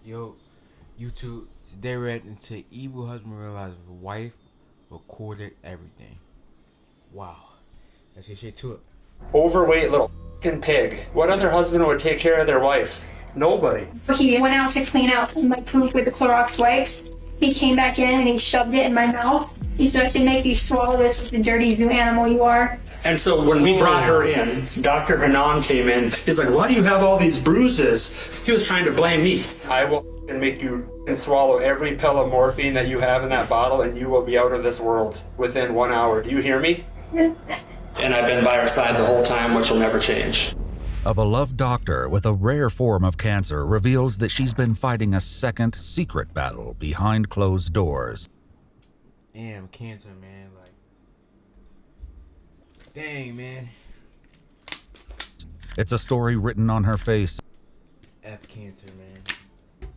Yo, YouTube, today read into evil husband realizes wife recorded everything. Wow. Let's get shit to it. Overweight little f***ing pig. What other husband would take care of their wife? Nobody. He went out to clean out my poop with the Clorox wipes. He came back in and he shoved it in my mouth. He said, I should make you swallow this with the dirty zoo animal you are. And so when we brought her in, Dr. Hanan came in. He's like, why do you have all these bruises? He was trying to blame me. I will make you swallow every pill of morphine that you have in that bottle and you will be out of this world within 1 hour. Do you hear me? Yes. And I've been by her side the whole time, which will never change. A beloved doctor with a rare form of cancer reveals that she's been fighting a second secret battle behind closed doors. Damn, cancer, man. Like, dang, man. It's a story written on her face F cancer, man.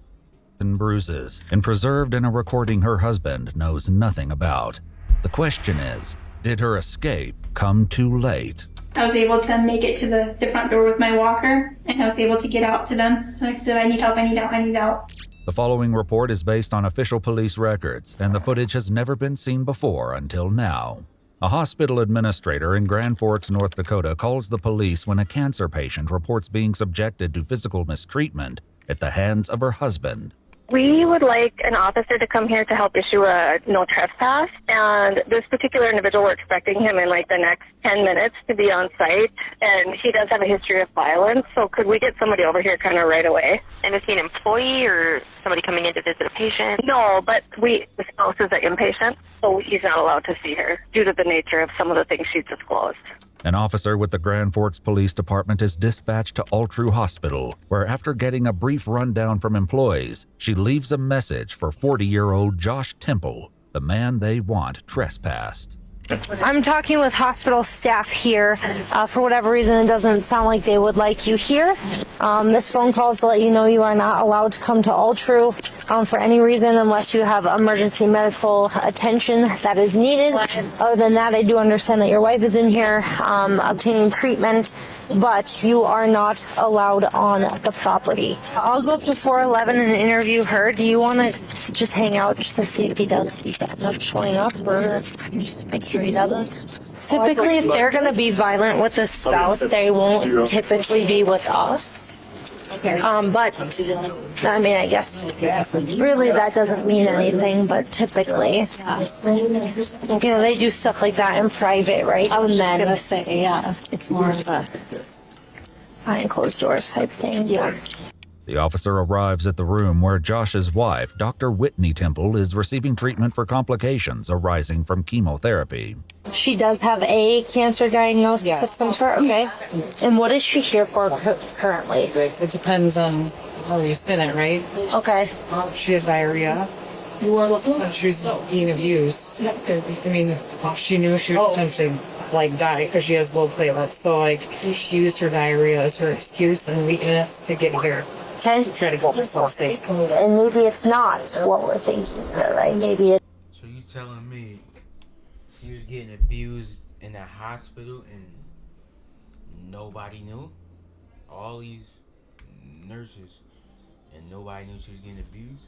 and bruises, and preserved in a recording her husband knows nothing about. The question is, did her escape come too late? I was able to make it to the front door with my walker, and I was able to get out to them. And I said, I need help, I need out, I need out. The following report is based on official police records, and the footage has never been seen before until now. A hospital administrator in Grand Forks, North Dakota calls the police when a cancer patient reports being subjected to physical mistreatment at the hands of her husband. We would like an officer to come here to help issue a no trespass, and this particular individual, we're expecting him in like the next 10 minutes to be on site, and he does have a history of violence, so could we get somebody over here kind of right away? And is he an employee or somebody coming in to visit a patient? No, but the spouse is an inpatient, so he's not allowed to see her due to the nature of some of the things she's disclosed. An officer with the Grand Forks Police Department is dispatched to Altru Hospital, where after getting a brief rundown from employees, she leaves a message for 40-year-old Josh Temple, the man they want trespassed. I'm talking with hospital staff here. For whatever reason, it doesn't sound like they would like you here. This phone call is to let you know you are not allowed to come to Altru for any reason unless you have emergency medical attention that is needed. Other than that, I do understand that your wife is in here obtaining treatment, but you are not allowed on the property. I'll go up to 411 and interview her. Do you want to just hang out just to see if he does end up showing up, or just make sure he doesn't? Typically, if they're going to be violent with the spouse, they won't typically be with us. But, I mean, I guess really that doesn't mean anything, but typically, they do stuff like that in private, right? I was just going to say, yeah, it's more of a behind closed doors type thing. Yeah. The officer arrives at the room where Josh's wife, Dr. Whitney Temple, is receiving treatment for complications arising from chemotherapy. She does have a cancer diagnosis of some sort? Okay. And what is she here for currently? It depends on how you spin it, right? Okay. She had diarrhea. She's being abused. I mean, she knew she would potentially die because she has low platelets. So she used her diarrhea as her excuse and weakness to get here. Okay. To try to go for safe. And maybe it's not what we're thinking, right? Maybe it's. So you telling me she was getting abused in a hospital and nobody knew? All these nurses and nobody knew she was getting abused?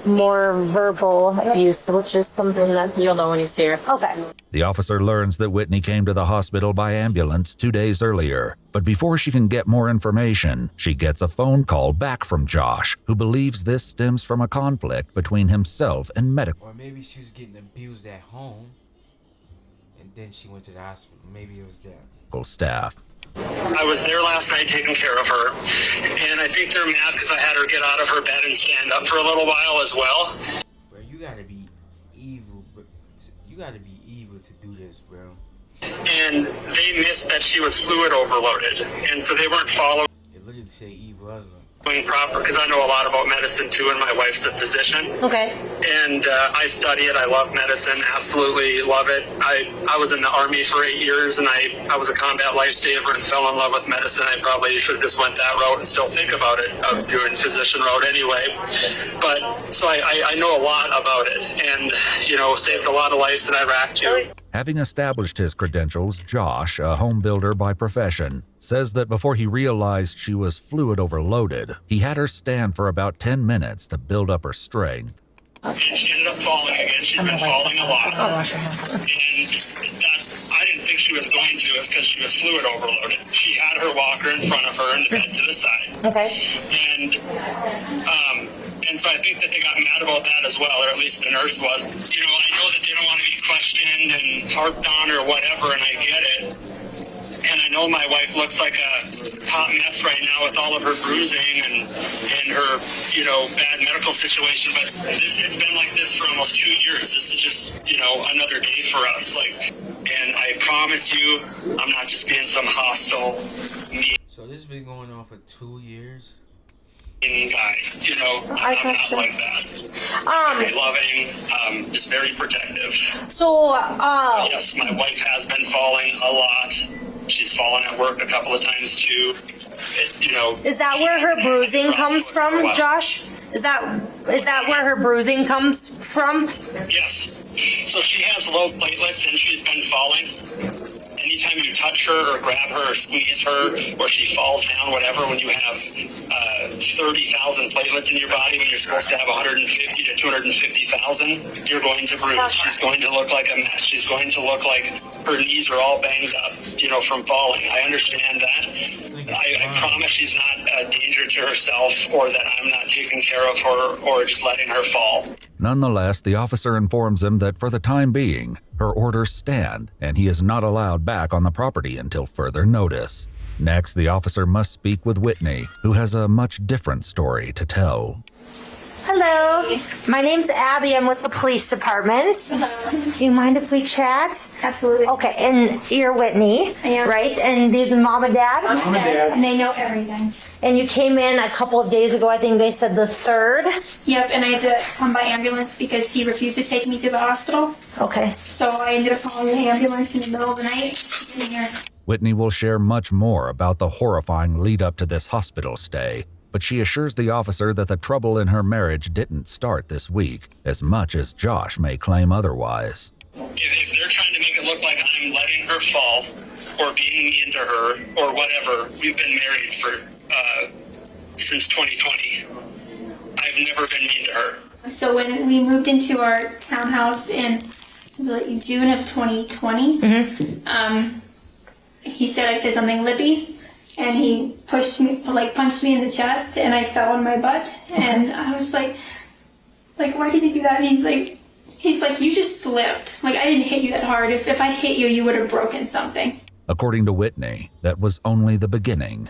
More verbal abuse, which is something that You'll know when you see her. Okay. The officer learns that Whitney came to the hospital by ambulance 2 days earlier, but before she can get more information, she gets a phone call back from Josh, who believes this stems from a conflict between himself and medical Or maybe she was getting abused at home and then she went to the hospital. Maybe it was that. staff. I was there last night taking care of her, and I think they're mad because I had her get out of her bed and stand up for a little while as well. Bro, you gotta be evil, you gotta be evil to do this, bro. And they missed that she was fluid overloaded, and so they weren't following It literally say evil husband. proper, because I know a lot about medicine too, and my wife's a physician. Okay. And I study it. I love medicine, absolutely love it. I was in the Army for 8 years, and I was a combat lifesaver and fell in love with medicine. I probably should have just went that route and still think about it, of doing physician route anyway. But, so I know a lot about it, and, saved a lot of lives in Iraq too. Having established his credentials, Josh, a home builder by profession, says that before he realized she was fluid overloaded, he had her stand for about 10 minutes to build up her strength. And she ended up falling again. She's been falling a lot. And I didn't think she was going to, is because she was fluid overloaded. She had her walker in front of her and the bed to the side. Okay. And so I think that they got mad about that as well, or at least the nurse was. You know, I know that they don't want to be questioned and harped on or whatever, and I get it. And I know my wife looks like a hot mess right now with all of her bruising and her, you know, bad medical situation. But it's been like this for almost 2 years. This is just, you know, another day for us. And I promise you, I'm not just being some hostile, mean So this has been going on for 2 years? guy. You know, I'm not like that. Very loving, just very protective. So, Yes, my wife has been falling a lot. She's fallen at work a couple of times too. You know. is that where her bruising comes from, Josh? Is that where her bruising comes from? Yes. So she has low platelets and she's been falling. Anytime you touch her or grab her or squeeze her or she falls down, whatever, when you have 30,000 platelets in your body when you're supposed to have 150 to 250,000, you're going to bruise. She's going to look like a mess. She's going to look like her knees are all banged up, you know, from falling. I understand that. I promise she's not a danger to herself or that I'm not taking care of her or just letting her fall. Nonetheless, the officer informs him that for the time being, her orders stand and he is not allowed back on the property until further notice. Next, the officer must speak with Whitney, who has a much different story to tell. Hello, my name's Abby. I'm with the police department. Do you mind if we chat? Absolutely. Okay, and you're Whitney, I am. right? And these are mom and dad? Mom and Dad. And they know everything. And you came in a couple of days ago, I think they said the 3rd. Yep, and I had to come by ambulance because he refused to take me to the hospital. Okay. So I ended up calling the ambulance in the middle of the night. In here. Whitney will share much more about the horrifying lead up to this hospital stay, but she assures the officer that the trouble in her marriage didn't start this week, as much as Josh may claim otherwise. If they're trying to make it look like I'm letting her fall or being mean to her or whatever, we've been married for since 2020. I've never been mean to her. So when we moved into our townhouse in like June of 2020, he said I said something lippy, and he punched me in the chest, and I fell on my butt, and I was like, why did you do that? And he's like, you just slipped. Like, I didn't hit you that hard. If I hit you, you would have broken something. According to Whitney, that was only the beginning.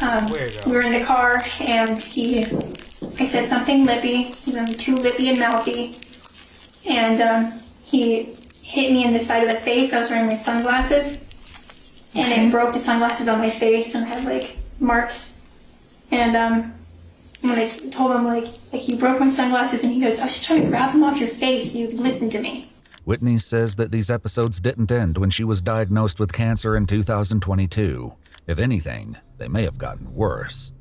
We were in the car, and I said something lippy. I'm too lippy and mouthy, and he hit me in the side of the face. I was wearing my sunglasses, and it broke the sunglasses on my face, and I had like marks. And when I told him like you broke my sunglasses, and he goes, I was just trying to grab them off your face. You listen to me. Whitney says that these episodes didn't end when she was diagnosed with cancer in 2022. If anything, they may have gotten worse.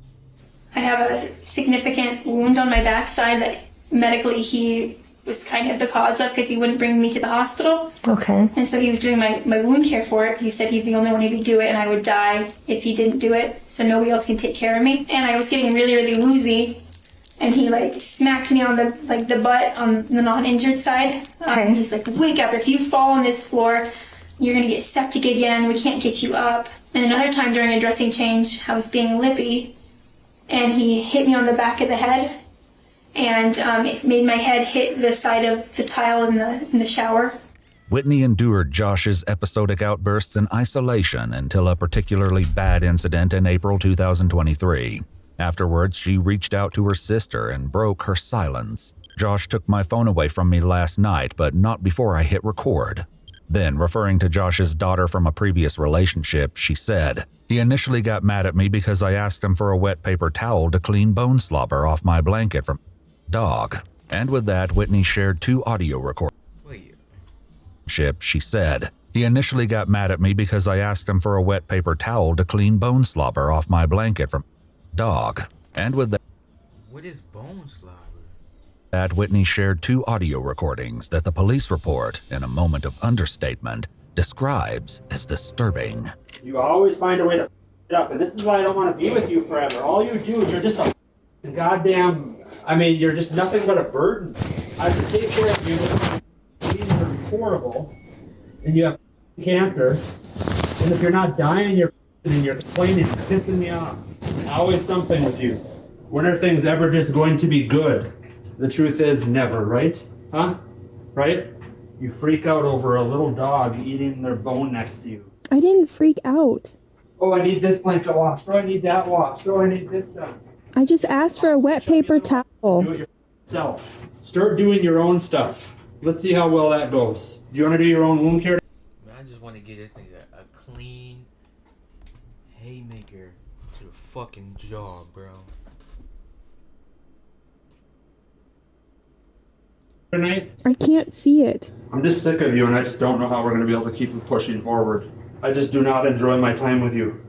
I have a significant wound on my backside that medically he was kind of the cause of because he wouldn't bring me to the hospital. Okay. And so he was doing my wound care for it. He said he's the only one who could do it and I would die if he didn't do it, so nobody else can take care of me. And I was getting really, really woozy, and he like smacked me on the butt on the non-injured side. Okay. He's like, wake up, if you fall on this floor, you're gonna get septic again, we can't get you up. And another time during a dressing change, I was being lippy, and he hit me on the back of the head, and it made my head hit the side of the tile in the shower. Whitney endured Josh's episodic outbursts in isolation until a particularly bad incident in April 2023. Afterwards, she reached out to her sister and broke her silence. Josh took my phone away from me last night, but not before I hit record. Then, referring to Josh's daughter from a previous relationship, she said, he initially got mad at me because I asked him for a wet paper towel to clean bone slobber off my blanket from dog. And with that, Whitney shared 2 audio recordings. She said, he initially got mad at me because I asked him for a wet paper towel to clean bone slobber off my blanket from dog. And with that, what is bone slobber? That Whitney shared 2 audio recordings that the police report, in a moment of understatement, describes as disturbing. You always find a way to f it up, and this is why I don't want to be with you forever. All you do is you're just a goddamn, you're just nothing but a burden. I have to take care of you. These are horrible, and you have cancer, and if you're not dying, you're complaining, you're pissing me off. Always something with you. When are things ever just going to be good? The truth is never, right? Huh? Right? You freak out over a little dog eating their bone next to you. I didn't freak out. Oh, I need this blanket washed. Oh, I need that washed. Oh, I need this done. I just asked for a wet paper towel. Do it yourself. Start doing your own stuff. Let's see how well that goes. Do you want to do your own wound care? Man, I just want to get this nigga a clean haymaker to the fucking jaw, bro. Tonight? I can't see it. I'm just sick of you, and I just don't know how we're going to be able to keep pushing forward. I just do not enjoy my time with you.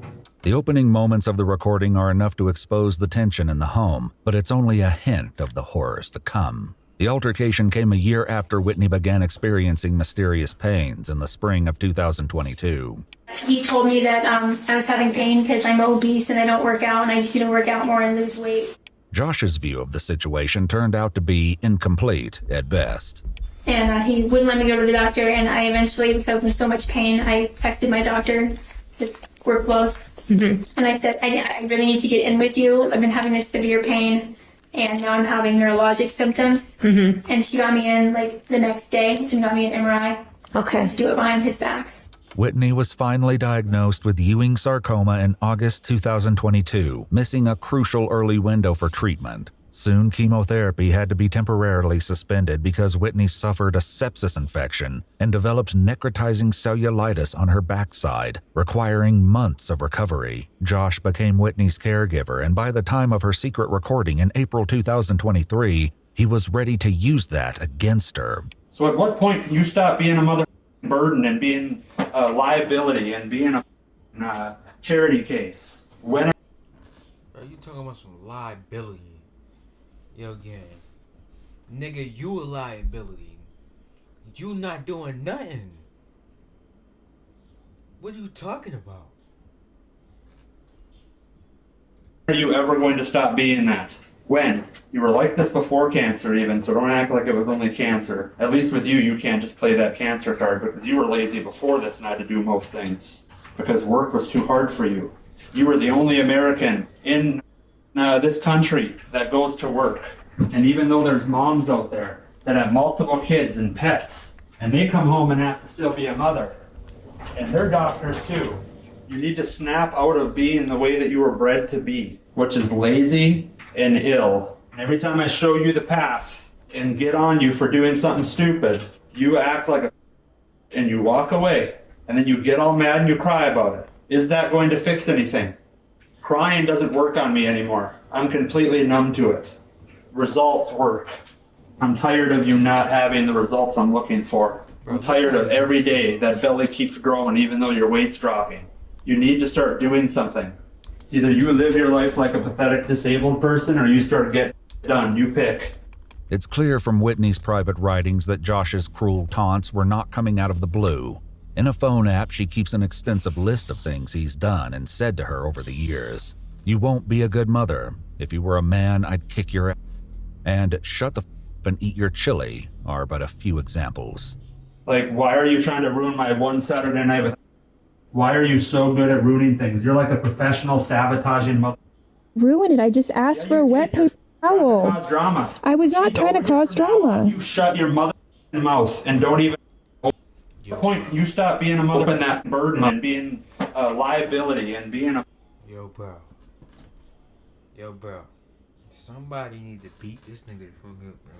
The opening moments of the recording are enough to expose the tension in the home, but it's only a hint of the horrors to come. The altercation came a year after Whitney began experiencing mysterious pains in the spring of 2022. He told me that I was having pain because I'm obese and I don't work out, and I just need to work out more and lose weight. Josh's view of the situation turned out to be incomplete at best. And he wouldn't let me go to the doctor, and I eventually, because I was in so much pain, I texted my doctor, just work close, and I said, I really need to get in with you. I've been having this severe pain, and now I'm having neurologic symptoms. And she got me in like the next day, and got me an MRI. Okay. To do it behind his back. Whitney was finally diagnosed with Ewing sarcoma in August 2022, missing a crucial early window for treatment. Soon, chemotherapy had to be temporarily suspended because Whitney suffered a sepsis infection and developed necrotizing cellulitis on her backside, requiring months of recovery. Josh became Whitney's caregiver, and by the time of her secret recording in April 2023, he was ready to use that against her. So at what point can you stop being a mother burden and being a liability and being a charity case? When Are you talking about some liability? Yo, gang. Nigga, you a liability. You not doing nothing. What are you talking about? are you ever going to stop being that? When? You were like this before cancer even, so don't act like it was only cancer. At least with you, you can't just play that cancer card because you were lazy before this and had to do most things. Because work was too hard for you. You were the only American in this country that goes to work. And even though there's moms out there that have multiple kids and pets, and they come home and have to still be a mother, and they're doctors too, you need to snap out of being the way that you were bred to be, which is lazy and ill. And every time I show you the path and get on you for doing something stupid, you act like a and you walk away, and then you get all mad and you cry about it. Is that going to fix anything? Crying doesn't work on me anymore. I'm completely numb to it. Results work. I'm tired of you not having the results I'm looking for. I'm tired of every day that belly keeps growing even though your weight's dropping. You need to start doing something. It's either you live your life like a pathetic disabled person or you start getting done. You pick. It's clear from Whitney's private writings that Josh's cruel taunts were not coming out of the blue. In a phone app, she keeps an extensive list of things he's done and said to her over the years. You won't be a good mother. If you were a man, I'd kick your ass. And shut the f and eat your chili are but a few examples. Like, why are you trying to ruin my one Saturday night with... Why are you so good at ruining things? You're like a professional sabotaging mother. Ruin it. I just asked for a wet paper towel. Cause drama. I was not trying to cause drama. You shut your mother mouth and don't even... The point, you stop being a mother and that burden and being a liability and being a... Yo, bro. Somebody need to beat this nigga the fuck up, bro.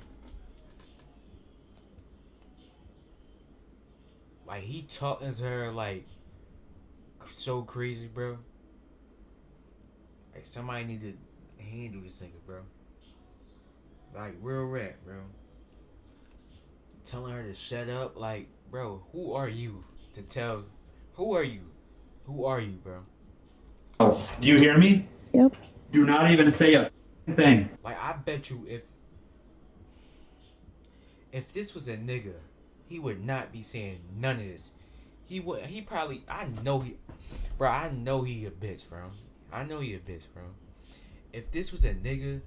Like, he talking to her, like, so crazy, bro. Like, somebody need to handle this nigga, bro. Like, real rap, bro. Telling her to shut up, like, bro, who are you to tell? Who are you? Who are you, bro? Do you hear me? Yep. Do not even say a thing. Like, I bet you if If this was a nigga, he would not be saying none of this. He probably, I know he a bitch, bro. I know he a bitch, bro. If this was a nigga,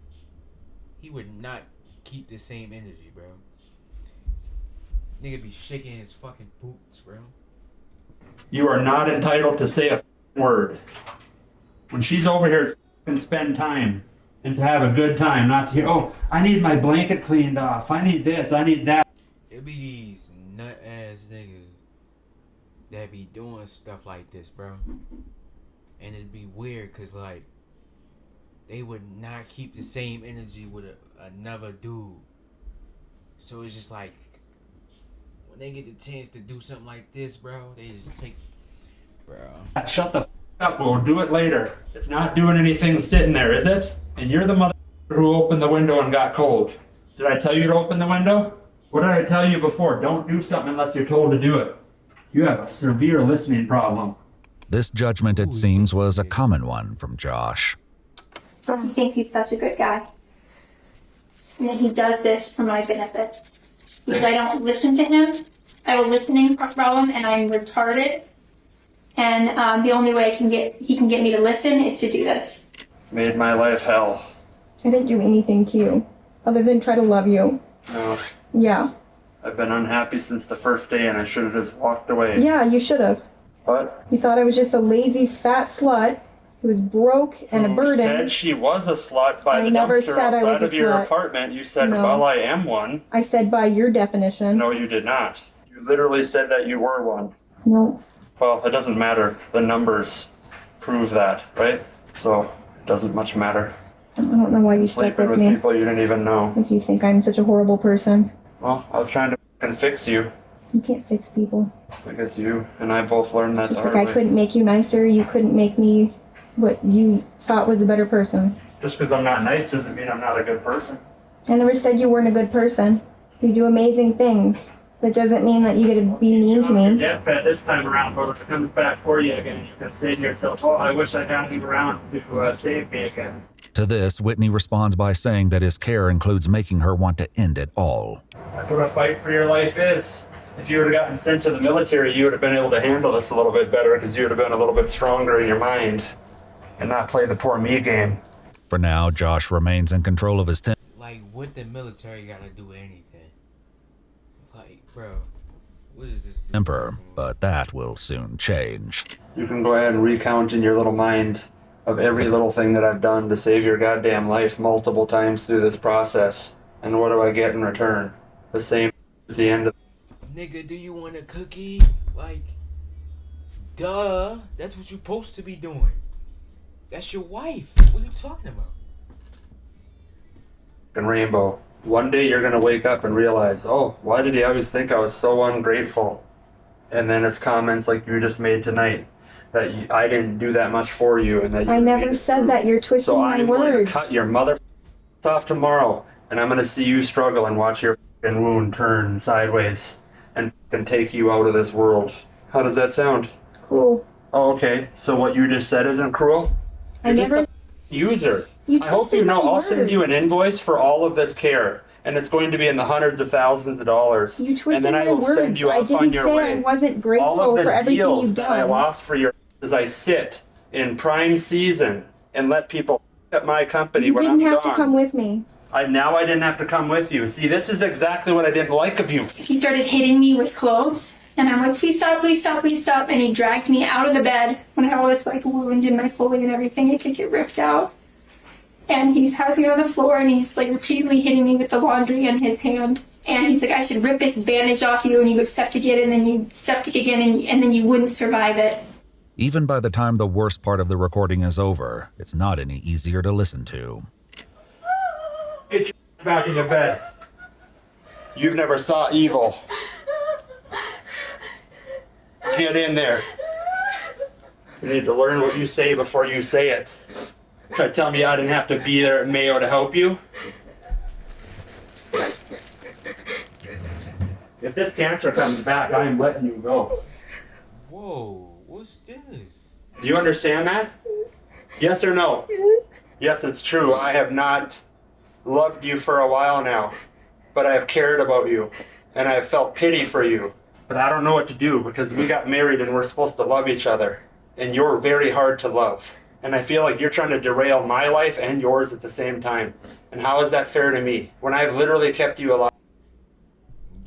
he would not keep the same energy, bro. Nigga be shaking his fucking boots, bro. You are not entitled to say a word. When she's over here, and spend time and to have a good time, not to hear, oh, I need my blanket cleaned off. I need this. I need that. It be these nut ass niggas that be doing stuff like this, bro. And it'd be weird because, like, they would not keep the same energy with another dude. So it's just like, when they get the chance to do something like this, bro, they just take, bro. Shut the up. We'll do it later. It's not doing anything sitting there, is it? And you're the mother who opened the window and got cold. Did I tell you to open the window? What did I tell you before? Don't do something unless you're told to do it. You have a severe listening problem. This judgment, it seems, was a common one from Josh. He thinks he's such a good guy. And then he does this for my benefit. Because I don't listen to him. I have a listening problem and I'm retarded. And the only way he can get me to listen is to do this. Made my life hell. I didn't do anything to you, other than try to love you. No. Yeah. I've been unhappy since the first day and I should have just walked away. Yeah, you should have. What? You thought I was just a lazy fat slut who was broke and a burden. You said she was a slut by I the never dumpster said I outside was of a your slut. apartment. You said, No. well, I am one. I said by your definition. No, you did not. You literally said that you were one. No. Well, it doesn't matter. The numbers prove that, right? So, it doesn't much matter. I don't know why you stuck Sleeping with with me. people you didn't even know. If you think I'm such a horrible person. Well, I was trying to f***ing fix you. You can't fix people. I guess you and I both learned that the Just hard like I way. couldn't make you nicer, you couldn't make me what you thought was a better person. Just because I'm not nice doesn't mean I'm not a good person. I never said you weren't a good person. You do amazing things. That doesn't mean that you get to be mean to me. Deathbed this time around, but if it comes back for you again, you can say to yourself, oh, I wish I had him around to save me again. To this, Whitney responds by saying that his care includes making her want to end it all. That's what a fight for your life is. If you would have gotten sent to the military, you would have been able to handle this a little bit better because you would have been a little bit stronger in your mind and not play the poor me game. For now, Josh remains in control of his temper. Like, what the military gotta do with anything? Like, bro, what is this? But that will soon change. You can go ahead and recount in your little mind of every little thing that I've done to save your goddamn life multiple times through this process. And what do I get in return? The same at the end of Nigga, do you want a cookie? Like, duh. That's what you're supposed to be doing. That's your wife. What are you talking about? the rainbow. One day you're going to wake up and realize, oh, why did he always think I was so ungrateful? And then it's comments like you just made tonight that I didn't do that much for you, and that you I never said that. You're twisting so my I'm words. going to cut your mother off tomorrow, and I'm going to see you struggle and watch your wound turn sideways and take you out of this world. How does that sound? Cool. Oh, okay. So what you just said isn't cruel? I You're never. just a user. You I hope you twisted know my I'll send you an words. invoice for all of this care, and it's going to be in the hundreds of thousands of dollars. You twisted and then I my will send words. you I off on didn't your say way. I wasn't All grateful of the for everything deals you've that I done. lost for your as I sit in prime season and let people at my company You when didn't I'm have gone. to come with me. I didn't have to come with you. See, this is exactly what I didn't like of you. He started hitting me with clothes, and I'm like, please stop, please stop, please stop. And he dragged me out of the bed when I had all this like wound in my Foley and everything. It could get ripped out. And he has me on the floor, and he's like repeatedly hitting me with the laundry in his hand. And he's like, I should rip this bandage off you, and you go septic it, and then you septic again, and then you wouldn't survive it. Even by the time the worst part of the recording is over, it's not any easier to listen to. Get your back in your bed. You've never saw evil. Get in there. You need to learn what you say before you say it. Try to tell me I didn't have to be there at Mayo to help you? If this cancer comes back, I am letting you go. Whoa, what's this? Do you understand that? Yes or no? Yes, it's true. I have not loved you for a while now. but I have cared about you, and I have felt pity for you. But I don't know what to do because we got married and we're supposed to love each other, and you're very hard to love. And I feel like you're trying to derail my life and yours at the same time. And how is that fair to me when I've literally kept you alive?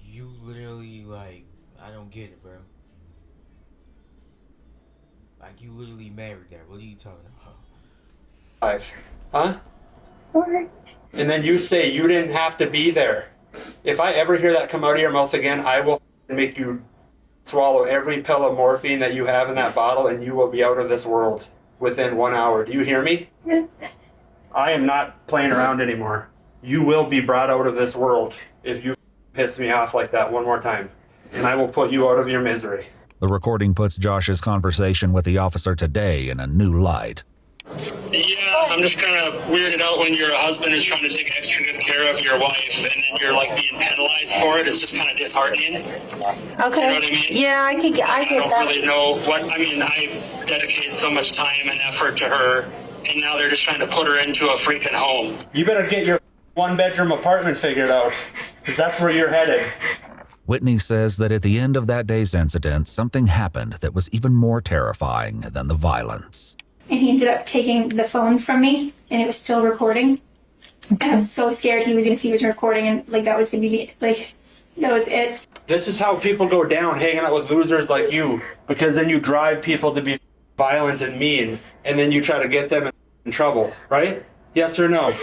You literally, like, I don't get it, bro. Like, you literally married that. What are you talking about? Huh? Or And then you say you didn't have to be there. If I ever hear that come out of your mouth again, I will make you swallow every pill of morphine that you have in that bottle, and you will be out of this world within 1 hour. Do you hear me? yes. I am not playing around anymore. You will be brought out of this world if you piss me off like that one more time, and I will put you out of your misery. The recording puts Josh's conversation with the officer today in a new light. Yeah, I'm just kind of weirded out when your husband is trying to take extra good care of your wife, and then you're like being penalized for it. It's just kind of disheartening. Okay. You know what I mean? Yeah, I get I don't that. really know what, I mean, I dedicated so much time and effort to her, and now they're just trying to put her into a freaking home. You better get your one-bedroom apartment figured out, because that's where you're headed. Whitney says that at the end of that day's incident, something happened that was even more terrifying than the violence. And he ended up taking the phone from me, and it was still recording. And I was so scared he was going to see it was recording, and like that was going to be like, that was it. This is how people go down, hanging out with losers like you, because then you drive people to be violent and mean, and then you try to get them in trouble, right? Yes or no?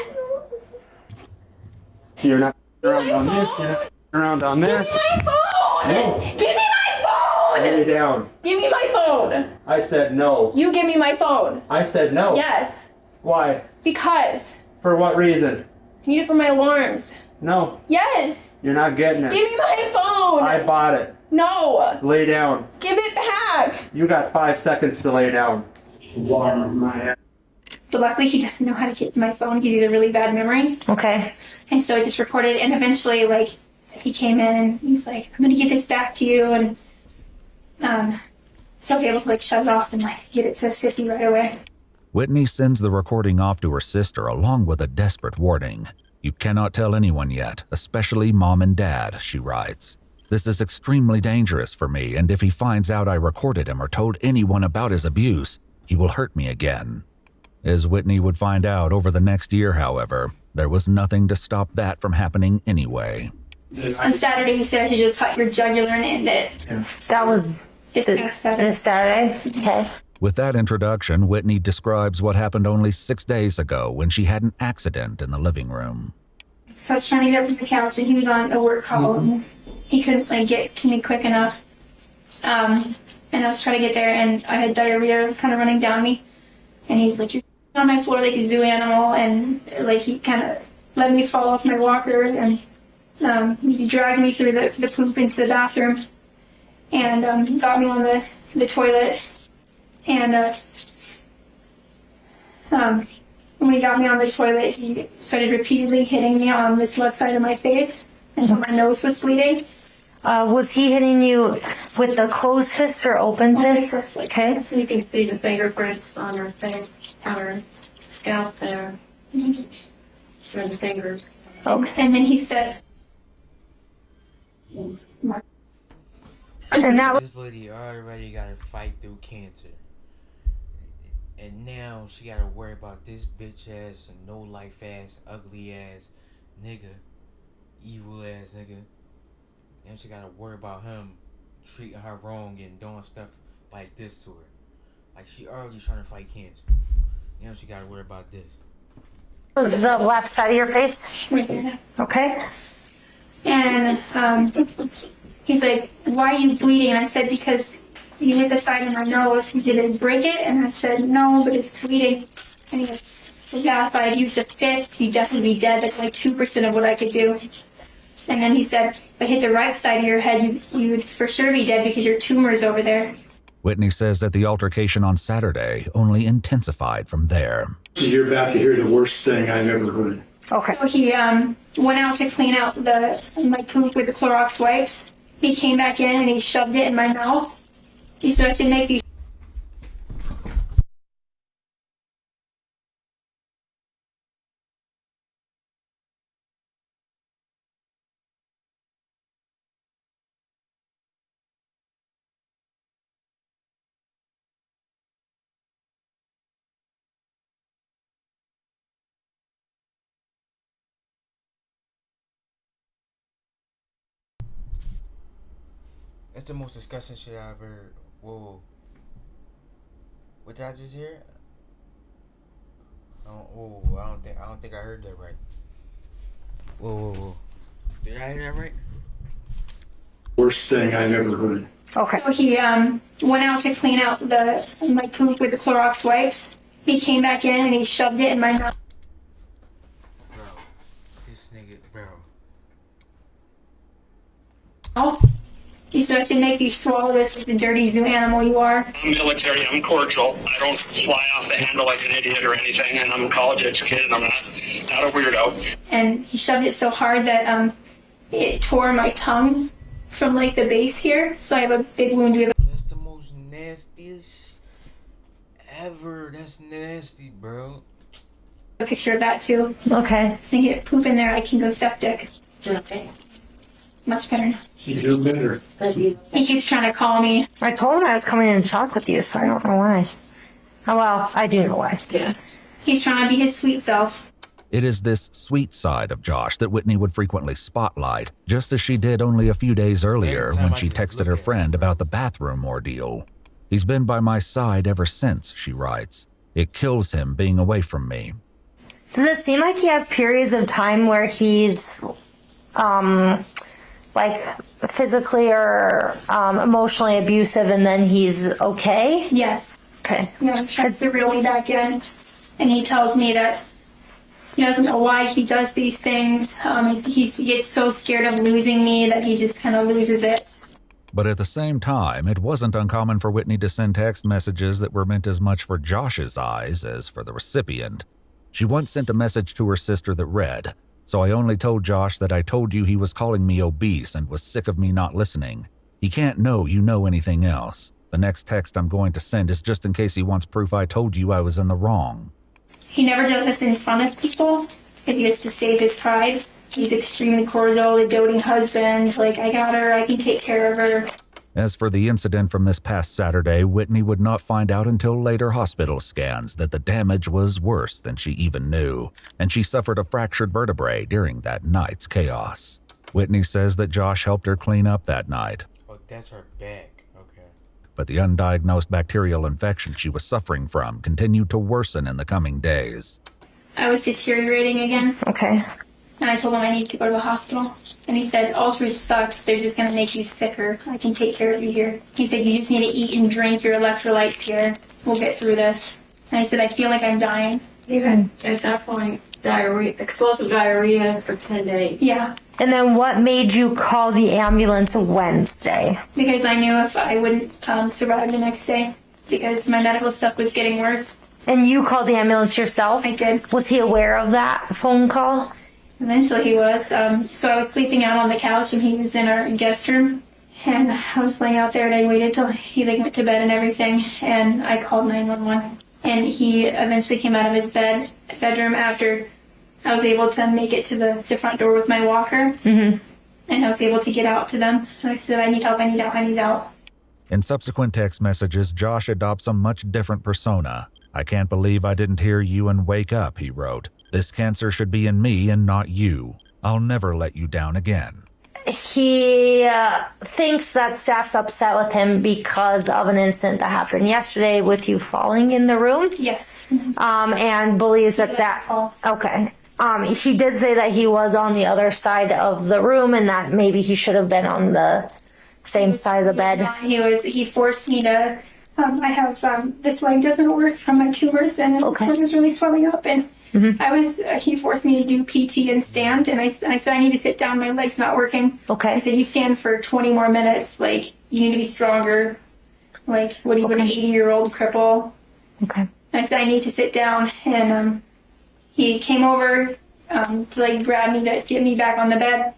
You're not around on this, you're not around on this. Give me my phone! No. Give me my phone! Lay down. Give me my phone! I said no. You give me my phone. I said no. Yes. Why? Because. For what reason? I need it for my alarms. No. Yes. You're not getting it. Give me my phone! I bought it. No. Lay down. Give it back! You got 5 seconds to lay down. My But luckily he doesn't know how to get my phone because he has a really bad memory. Okay. And so I just recorded it, and eventually, like, he came in and he's like, I'm gonna get this back to you, and so I was able to like shut it off and like get it to Sissy right away. Whitney sends the recording off to her sister along with a desperate warning. You cannot tell anyone yet, especially mom and dad, she writes. This is extremely dangerous for me, and if he finds out I recorded him or told anyone about his abuse, he will hurt me again. As Whitney would find out over the next year, however, there was nothing to stop that from happening anyway. On Saturday, he said I should just cut your jugular and end it. That was This past Saturday. this Saturday? Okay. With that introduction, Whitney describes what happened only 6 days ago when she had an accident in the living room. So I was trying to get up from the couch, and he was on a work call, and he couldn't like get to me quick enough. And I was trying to get there, and I had diarrhea kind of running down me. And he's like, "You're on my floor like a zoo animal," and like he kind of let me fall off my walker, and he dragged me through the poop into the bathroom, and got me on the toilet, and when he got me on the toilet, he started repeatedly hitting me on this left side of my face until my nose was bleeding. Was he hitting you with the closed fist or open fist? Okay. You can see the fingerprints on her face, on her scalp there, or the fingers. Okay. And then he said, And that was This lady already got to fight through cancer. And now she got to worry about this bitch ass, no life ass, ugly ass nigga, evil ass nigga. Now she got to worry about him treating her wrong and doing stuff like this to her. Like she already trying to fight cancer. Now she got to worry about this. was the left side of your face? right there. Okay. And he's like, "Why are you bleeding?" And I said, "Because you hit the side of my nose. Did it break it?" And I said, "No, but it's bleeding." And he goes, "Well, yeah, if I had used a fist, you'd definitely be dead. That's like 2% of what I could do." And then he said, "If I hit the right side of your head, you would for sure be dead because your tumor's over there." Whitney says that the altercation on Saturday only intensified from there. You're about to hear the worst thing I've ever heard. Okay. So he went out to clean out my poop with the Clorox wipes. He came back in and he shoved it in my mouth. He said I should make these That's the most disgusting shit I ever heard. Whoa. What did I just hear? I don't think I heard that right. Whoa. Did I hear that right? Worst thing I've ever heard. Okay. So he went out to clean out the poop with the Clorox wipes. He came back in and he shoved it in my mouth. Bro, this nigga, bro. Oh, you said I should make you swallow this like the dirty zoo animal you are. I'm military, I'm cordial. I don't fly off the handle like an idiot or anything, and I'm college educated, I'm not a weirdo. And he shoved it so hard that it tore my tongue from like the base here, so I have a big wound. That's the most nastiest ever. That's nasty, bro. A picture of that too. Okay. If I get poop in there, I can go septic. Okay. Much better now. You do better. He keeps trying to call me. I told him I was coming in to talk with you, so I don't know why. Oh, well, I do know why. Yeah. He's trying to be his sweet self. It is this sweet side of Josh that Whitney would frequently spotlight, just as she did only a few days earlier when she texted her friend about the bathroom ordeal. He's been by my side ever since, she writes. It kills him being away from me. Does it seem like he has periods of time where he's, like, physically or emotionally abusive and then he's okay? Yes. Okay. Yeah, tries to reel me back in. And he tells me that he doesn't know why he does these things. He gets so scared of losing me that he just kind of loses it. But at the same time, it wasn't uncommon for Whitney to send text messages that were meant as much for Josh's eyes as for the recipient. She once sent a message to her sister that read, "So I only told Josh that I told you he was calling me obese and was sick of me not listening. He can't know you know anything else. The next text I'm going to send is just in case he wants proof I told you I was in the wrong." He never does this in front of people because he has to save his pride. He's extremely cordial, a doting husband. Like, I got her, I can take care of her. As for the incident from this past Saturday, Whitney would not find out until later hospital scans that the damage was worse than she even knew, and she suffered a fractured vertebrae during that night's chaos. Whitney says that Josh helped her clean up that night. Oh, that's her back. Okay. But the undiagnosed bacterial infection she was suffering from continued to worsen in the coming days. I was deteriorating again. Okay. And I told him I need to go to the hospital. And he said, Ultra sucks. They're just going to make you sicker. I can take care of you here. He said, you just need to eat and drink your electrolytes here. We'll get through this. And I said, I feel like I'm dying. Even at that point, diarrhea, explosive diarrhea for 10 days. Yeah. And then what made you call the ambulance Wednesday? Because I knew if I wouldn't survive the next day. Because my medical stuff was getting worse. And you called the ambulance yourself? I did. Was he aware of that phone call? Eventually he was. So I was sleeping out on the couch and he was in our guest room. And I was laying out there and I waited till he went to bed and everything. And I called 911. And he eventually came out of his bedroom after I was able to make it to the front door with my walker. Mm-hmm. And I was able to get out to them. And I said, I need help, I need out, I need out. In subsequent text messages, Josh adopts a much different persona. "I can't believe I didn't hear you and wake up," he wrote. "This cancer should be in me and not you. I'll never let you down again." He thinks that staff's upset with him because of an incident that happened yesterday with you falling in the room. Yes. And believes that okay. He did say that he was on the other side of the room and that maybe he should have been on the same side of the bed. He forced me to, I have, this leg doesn't work from my tumors and this one was really swelling up and he forced me to do PT and stand and I said, I need to sit down, my leg's not working. Okay. I said, you stand for 20 more minutes, like, you need to be stronger. Like, what are you, an 80-year-old cripple? Okay. I said, I need to sit down and, he came over, to like grab me to get me back on the bed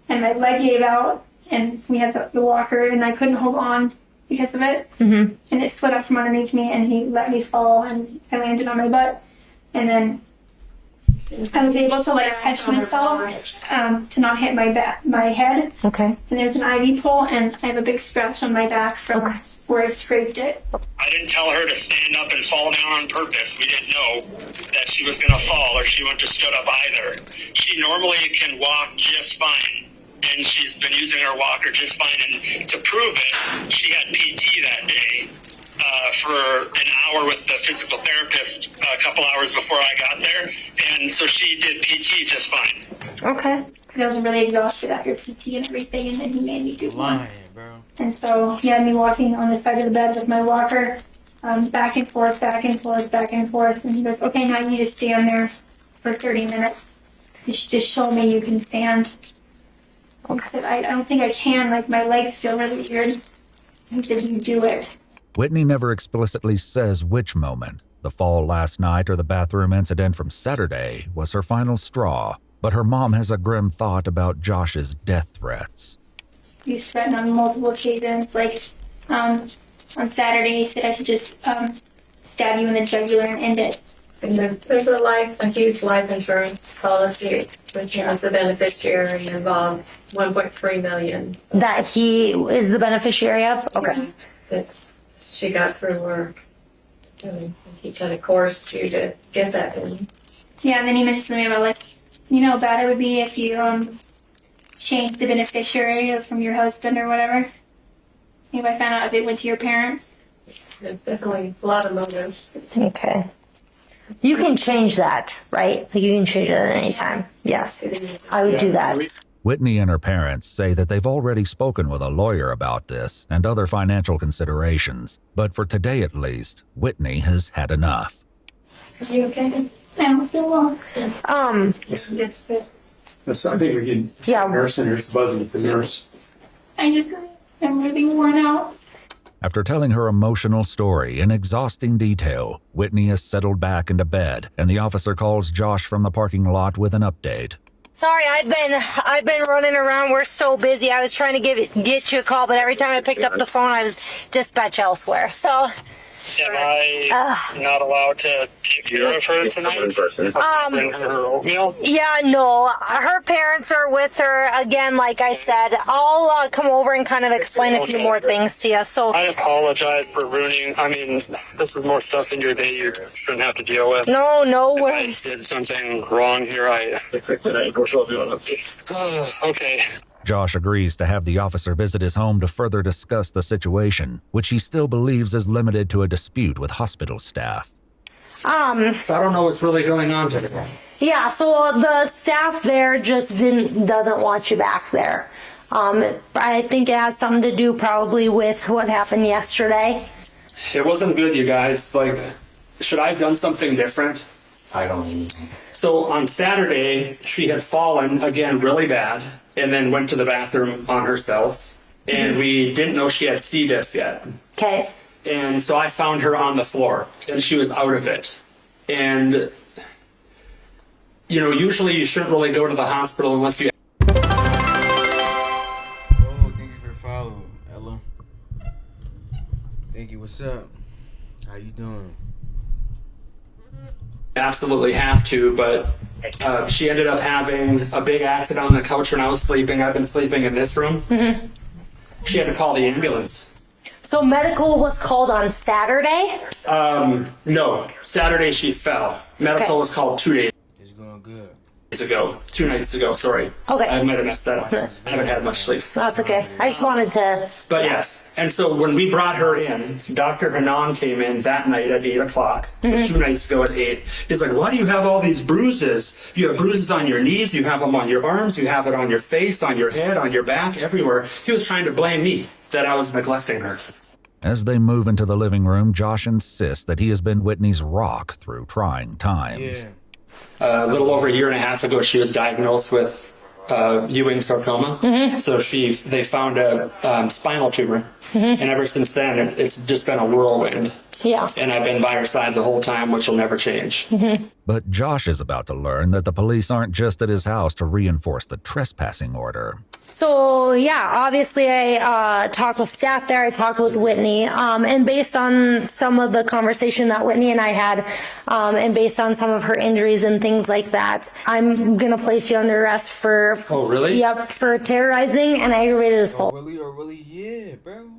and my leg gave out and we had the walker and I couldn't hold on because of it. Mm-hmm. And it slid up from underneath me and he let me fall and I landed on my butt. And then I was able to like catch myself to not hit my head. Okay. And there's an IV pole and I have a big scratch on my back from where I scraped it. I didn't tell her to stand up and fall down on purpose. We didn't know that she was going to fall or she wouldn't have stood up either. She normally can walk just fine. and she's been using her walker just fine. And to prove it, she had PT that day for an hour with the physical therapist a couple hours before I got there, and so she did PT just fine. Okay. I was really exhausted after PT and everything, and then he made me do one. Lying, bro. And so he had me walking on the side of the bed with my walker, back and forth, back and forth, back and forth. And he goes, okay, now you need to stand there for 30 minutes. Just show me you can stand. I said, I don't think I can. Like, my legs feel really weird. He said, you do it. Whitney never explicitly says which moment, the fall last night or the bathroom incident from Saturday, was her final straw. But her mom has a grim thought about Josh's death threats. He's threatened on multiple occasions. Like, on Saturday, he said I should just stab you in the jugular and end it. And there's a huge life insurance policy, which has the beneficiary involved, 1.3 million. That he is the beneficiary of? Okay. She got through work. And he kind of coerced you to get that in. Yeah, and then he mentioned something about, like, you know how bad it would be if you changed the beneficiary from your husband or whatever. If I found out if it went to your parents. There's definitely a lot of motives. Okay. You can change that, right? Like, you can change it at any time. Yes. I would do that. Whitney and her parents say that they've already spoken with a lawyer about this and other financial considerations. But for today at least, Whitney has had enough. Are you okay? I don't feel well. I think we can nurse and nurse buzzing at the nurse. I'm really worn out. After telling her emotional story in exhausting detail, Whitney is settled back into bed, and the officer calls Josh from the parking lot with an update. Sorry, I've been running around. We're so busy. I was trying to get you a call, but every time I picked up the phone, I was dispatched elsewhere. So. Am I not allowed to take care of her tonight? Bring her oatmeal? Yeah, no. Her parents are with her. Again, like I said, I'll come over and kind of explain a few more things to you. So I apologize for ruining. I mean, this is more stuff in your day you shouldn't have to deal with. No worries. If I did something wrong here, okay. Josh agrees to have the officer visit his home to further discuss the situation, which he still believes is limited to a dispute with hospital staff. So I don't know what's really going on today. Yeah, so the staff there just doesn't want you back there. I think it has something to do probably with what happened yesterday. It wasn't good, you guys. Like, should I have done something different? I don't know. So on Saturday, she had fallen again really bad and then went to the bathroom on herself. And we didn't know she had C. diff yet. Okay. And so I found her on the floor and she was out of it. And, you know, usually you shouldn't really go to the hospital unless you... Oh, thank you for the follow, Ella. Thank you. What's up? How you doing? Absolutely have to, but she ended up having a big accident on the couch when I was sleeping. I've been sleeping in this room. Mm-hmm. She had to call the ambulance. So medical was called on Saturday? No. Saturday she fell. Medical was called 2 days good. 2 nights ago, sorry. Okay. I might have messed that up. I haven't had much sleep. That's okay. I just wanted to... But yes, and so when we brought her in, Dr. Hanan came in that night at 8 o'clock, so 2 nights ago at 8. He's like, why do you have all these bruises? You have bruises on your knees, you have them on your arms, you have it on your face, on your head, on your back, everywhere. He was trying to blame me that I was neglecting her. As they move into the living room, Josh insists that he has been Whitney's rock through trying times. Yeah. A little over a year and a half ago, she was diagnosed with Ewing sarcoma. Mm-hmm. So they found a spinal tumor. Mm-hmm. And ever since then, it's just been a whirlwind. Yeah. And I've been by her side the whole time, which will never change. Mm-hmm. But Josh is about to learn that the police aren't just at his house to reinforce the trespassing order. So, yeah, obviously I talked with staff there, I talked with Whitney, and based on some of the conversation that Whitney and I had, and based on some of her injuries and things like that, I'm going to place you under arrest for... Oh, really? Yep, for terrorizing and aggravated assault. Oh, really? Yeah, bro.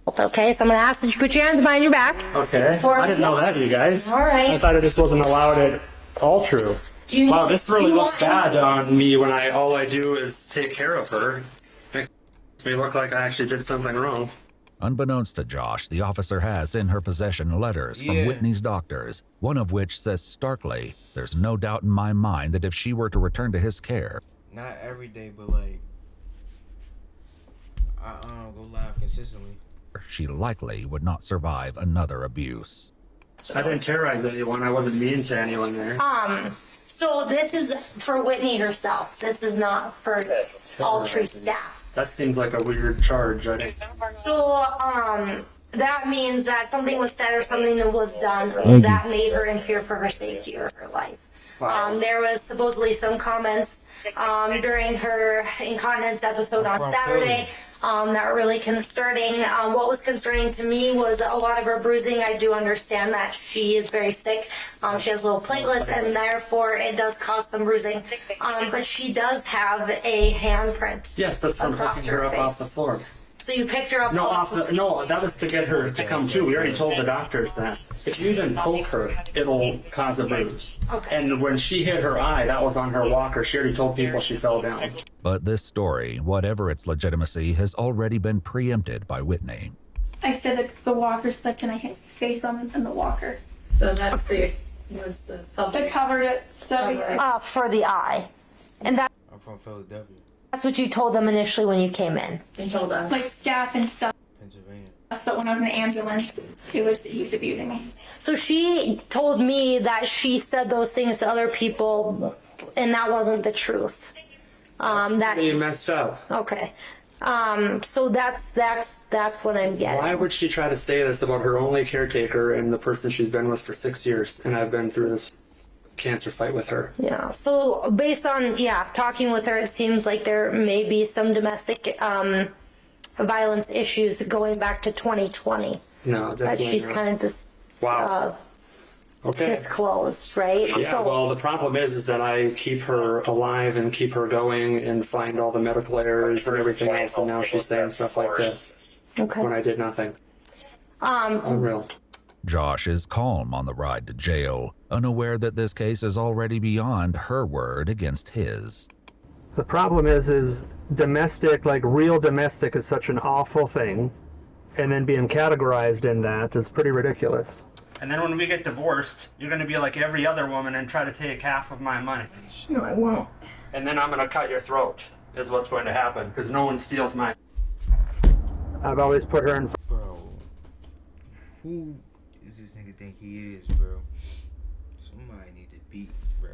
Okay, so I'm going to ask that you put your hands behind your back. Okay. I didn't know that, you guys. All right. I thought it just wasn't allowed at all true. Wow, this really looks bad on me when all I do is take care of her. Makes me look like I actually did something wrong. Unbeknownst to Josh, the officer has in her possession letters from Whitney's doctors, one of which says starkly, "There's no doubt in my mind that if she were to return to his care..." Not every day, but like, I go live consistently. "She likely would not survive another abuse." I didn't terrorize anyone. I wasn't mean to anyone there. So this is for Whitney herself. This is not for All True staff. That seems like a weird charge. So, that means that something was said or something that was done that made her in fear for her safety or her life. Wow. There was supposedly some comments during her incontinence episode on Saturday that were really concerning. What was concerning to me was a lot of her bruising. I do understand that she is very sick. She has low platelets, and therefore it does cause some bruising. But she does have a handprint. Yes, that's from across picking her up face. off the floor. So you picked her up. No, that was to get her to come to. We already told the doctors that. If you even poke her, it'll cause a bruise. Okay. And when she hit her eye, that was on her walker. She already told people she fell down. But this story, whatever its legitimacy, has already been preempted by Whitney. I said that the walker slipped and I hit my face on the walker. So that's the They covered it, so For the eye. And I'm from Philadelphia, that's what you told them initially when you came in. they told us. like staph and stuff. Pennsylvania. But when I was in the ambulance, he was abusing me. So she told me that she said those things to other people, and that wasn't the truth. They messed up. Okay. So that's what I'm getting. Why would she try to say this about her only caretaker and the person she's been with for 6 years? And I've been through this cancer fight with her. Yeah. So based on talking with her, it seems like there may be some domestic violence issues going back to 2020. No, That definitely she's not. kind of just Wow. Okay. disclosed, right? Yeah, So well, the problem is that I keep her alive and keep her going and find all the medical errors and everything else, and now she's saying stuff like this okay. when I did nothing. Unreal. Josh is calm on the ride to jail, unaware that this case is already beyond her word against his. The problem is domestic, like real domestic, is such an awful thing, and then being categorized in that is pretty ridiculous. And then when we get divorced, you're going to be like every other woman and try to take half of my money. No, I won't. And then I'm going to cut your throat, is what's going to happen, because no one steals my... I've always put her in Bro, who does this nigga think he is, bro? Somebody need to beat, bro.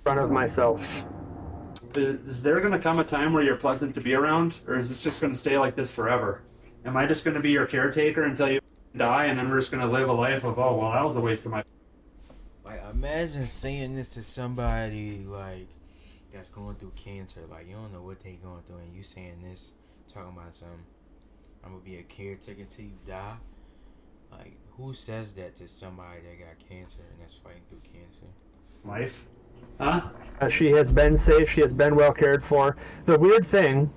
front of myself. Is there going to come a time where you're pleasant to be around, or is this just going to stay like this forever? Am I just going to be your caretaker until you die, and then we're just going to live a life of, oh, well, that was a waste of my... Like, imagine saying this to somebody, like, that's going through cancer. Like, you don't know what they going through, and you saying this, talking about something. I'm going to be a caretaker till you die. Like, who says that to somebody that got cancer and that's fighting through cancer? Life? She has been safe. She has been well cared for. The weird thing,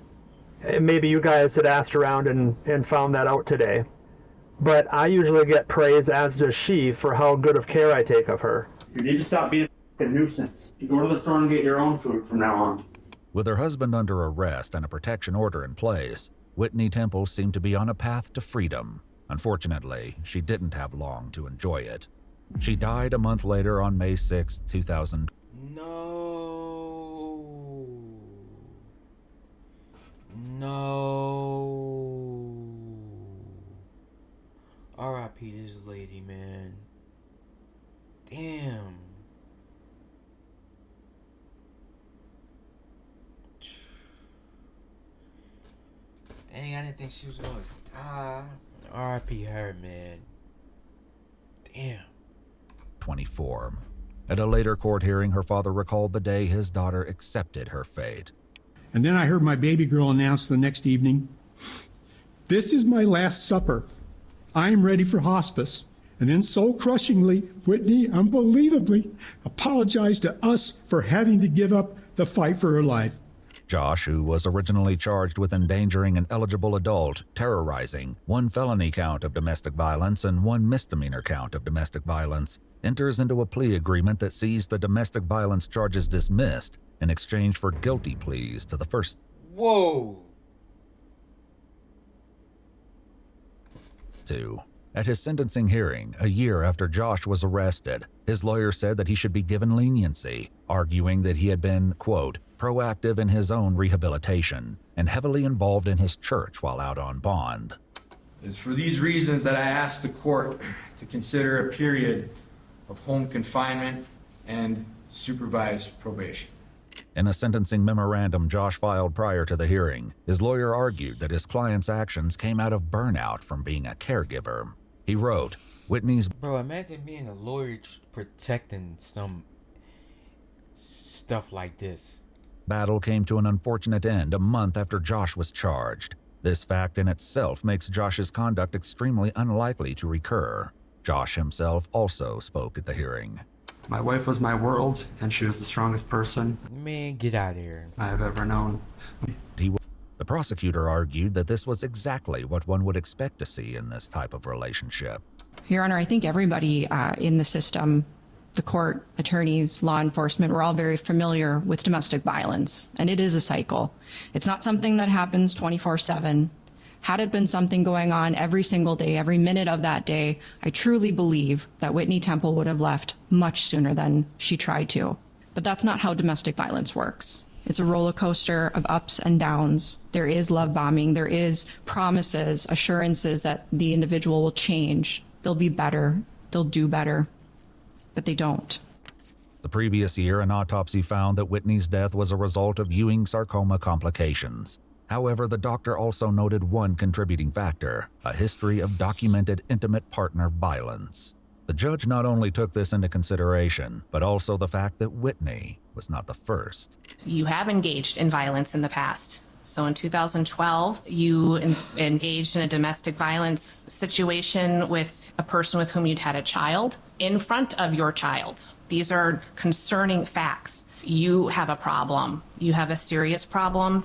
maybe you guys had asked around and found that out today, but I usually get praise, as does she, for how good of care I take of her. You need to stop being a nuisance. You go to the store and get your own food from now on. With her husband under arrest and a protection order in place, Whitney Temple seemed to be on a path to freedom. Unfortunately, she didn't have long to enjoy it. She died a month later on May 6, 2000. No. R.I.P. this lady, man. Damn. Dang, I didn't think she was gonna die. R.I.P. her, man. Damn. 24. At a later court hearing, her father recalled the day his daughter accepted her fate. And then I heard my baby girl announce the next evening, "This is my last supper. I am ready for hospice." And then so crushingly, Whitney unbelievably apologized to us for having to give up the fight for her life. Josh, who was originally charged with endangering an eligible adult, terrorizing, 1 felony count of domestic violence and 1 misdemeanor count of domestic violence, enters into a plea agreement that sees the domestic violence charges dismissed in exchange for guilty pleas to the first. Whoa! 2. At his sentencing hearing, a year after Josh was arrested, his lawyer said that he should be given leniency, arguing that he had been, quote, proactive in his own rehabilitation and heavily involved in his church while out on bond. It's for these reasons that I asked the court to consider a period of home confinement and supervised probation. In a sentencing memorandum Josh filed prior to the hearing, his lawyer argued that his client's actions came out of burnout from being a caregiver. He wrote, Whitney's... Bro, imagine being a lawyer protecting some stuff like this. Battle came to an unfortunate end a month after Josh was charged. This fact in itself makes Josh's conduct extremely unlikely to recur. Josh himself also spoke at the hearing. My wife was my world, and she was the strongest person, Man, get out of here. I have ever known. The prosecutor argued that this was exactly what one would expect to see in this type of relationship. Your Honor, I think everybody in the system, the court, attorneys, law enforcement, we're all very familiar with domestic violence, and it is a cycle. It's not something that happens 24/7. Had it been something going on every single day, every minute of that day, I truly believe that Whitney Temple would have left much sooner than she tried to. But that's not how domestic violence works. It's a roller coaster of ups and downs. There is love bombing. There is promises, assurances that the individual will change. They'll be better. They'll do better. But they don't. The previous year, an autopsy found that Whitney's death was a result of Ewing sarcoma complications. However, the doctor also noted one contributing factor, a history of documented intimate partner violence. The judge not only took this into consideration, but also the fact that Whitney was not the first. You have engaged in violence in the past. So in 2012, you engaged in a domestic violence situation with a person with whom you'd had a child in front of your child. These are concerning facts. You have a problem. You have a serious problem.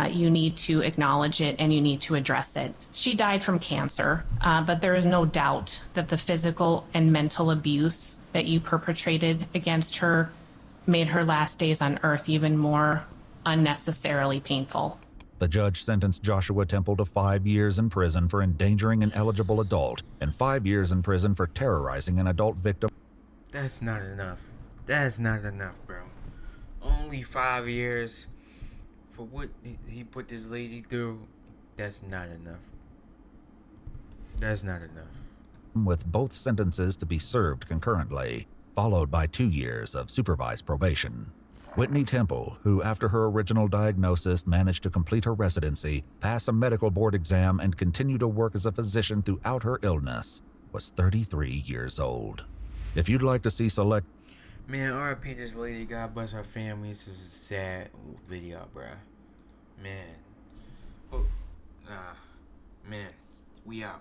You need to acknowledge it and you need to address it. She died from cancer, but there is no doubt that the physical and mental abuse that you perpetrated against her made her last days on earth even more unnecessarily painful. The judge sentenced Joshua Temple to 5 years in prison for endangering an eligible adult and 5 years in prison for terrorizing an adult victim. That's not enough. That's not enough, bro. Only 5 years for what he put this lady through. That's not enough. That's not enough. With both sentences to be served concurrently, followed by 2 years of supervised probation. Whitney Temple, who after her original diagnosis managed to complete her residency, pass a medical board exam, and continue to work as a physician throughout her illness, was 33 years old. If you'd like to see select... Man, R.I.P. this lady. God bless her family. This is a sad video, bruh. Man. Oh, man. We out.